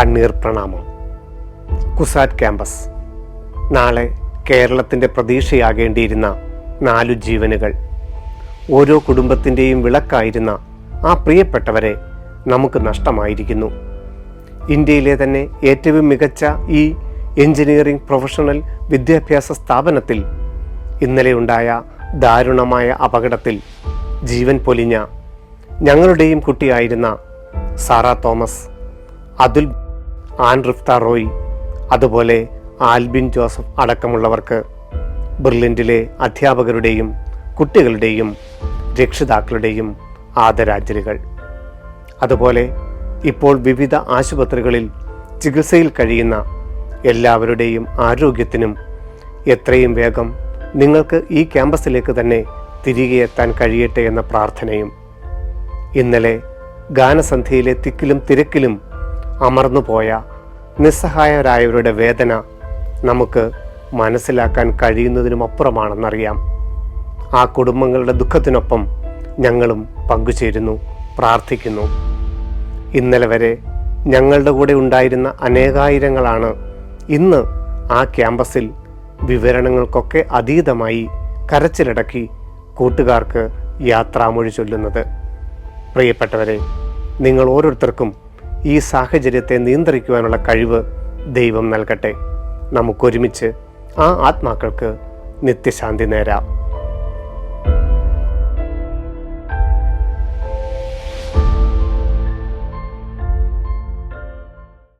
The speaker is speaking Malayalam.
കണ്ണീർ പ്രണാമം. കുസാറ്റ് ക്യാമ്പസ്. നാളെ കേരളത്തിൻ്റെ പ്രതീക്ഷയാകേണ്ടിയിരുന്ന 4 ജീവനുകൾ, ഓരോ കുടുംബത്തിൻ്റെയും വിളക്കായിരുന്ന ആ പ്രിയപ്പെട്ടവരെ നമുക്ക് നഷ്ടമായിരിക്കുന്നു. ഇന്ത്യയിലെ തന്നെ ഏറ്റവും മികച്ച ഈ എഞ്ചിനീയറിംഗ് പ്രൊഫഷണൽ വിദ്യാഭ്യാസ സ്ഥാപനത്തിൽ ഇന്നലെ ഉണ്ടായ ദാരുണമായ അപകടത്തിൽ ജീവൻ പൊലിഞ്ഞ ഞങ്ങളുടെയും കുട്ടിയായിരുന്ന സാറ തോമസ്, അതുൽ, ആൻ റിഫ്ത റോയ്, അതുപോലെ ആൽബിൻ ജോസഫ് അടക്കമുള്ളവർക്ക് ബെർലിനിലെ അധ്യാപകരുടെയും കുട്ടികളുടെയും രക്ഷിതാക്കളുടെയും ആദരാഞ്ജലികൾ. അതുപോലെ ഇപ്പോൾ വിവിധ ആശുപത്രികളിൽ ചികിത്സയിൽ കഴിയുന്ന എല്ലാവരുടെയും ആരോഗ്യത്തിനും എത്രയും വേഗം നിങ്ങൾക്ക് ഈ ക്യാമ്പസിലേക്ക് തന്നെ തിരികെ എത്താൻ കഴിയട്ടെ എന്ന പ്രാർത്ഥനയും. ഇന്നലെ ഗാനസന്ധ്യയിലെ തിക്കിലും തിരക്കിലും അമർന്നുപോയ നിസ്സഹായരായവരുടെ വേദന നമുക്ക് മനസ്സിലാക്കാൻ കഴിയുന്നതിനുമപ്പുറമാണെന്നറിയാം. ആ കുടുംബങ്ങളുടെ ദുഃഖത്തിനൊപ്പം ഞങ്ങളും പങ്കുചേരുന്നു, പ്രാർത്ഥിക്കുന്നു. ഇന്നലെ വരെ ഞങ്ങളുടെ കൂടെ ഉണ്ടായിരുന്ന അനേകായിരങ്ങളാണ് ഇന്ന് ആ ക്യാമ്പസിൽ വിവരണങ്ങൾക്കൊക്കെ അതീതമായി കരച്ചിലടക്കി കൂട്ടുകാർക്ക് യാത്രാമൊഴി ചൊല്ലുന്നത്. പ്രിയപ്പെട്ടവരെ, നിങ്ങൾ ഓരോരുത്തർക്കും ഈ സാഹചര്യത്തെ നിയന്ത്രിക്കുവാനുള്ള കഴിവ് ദൈവം നൽകട്ടെ. നമുക്കൊരുമിച്ച് ആ ആത്മാക്കൾക്ക് നിത്യശാന്തി നേരാം.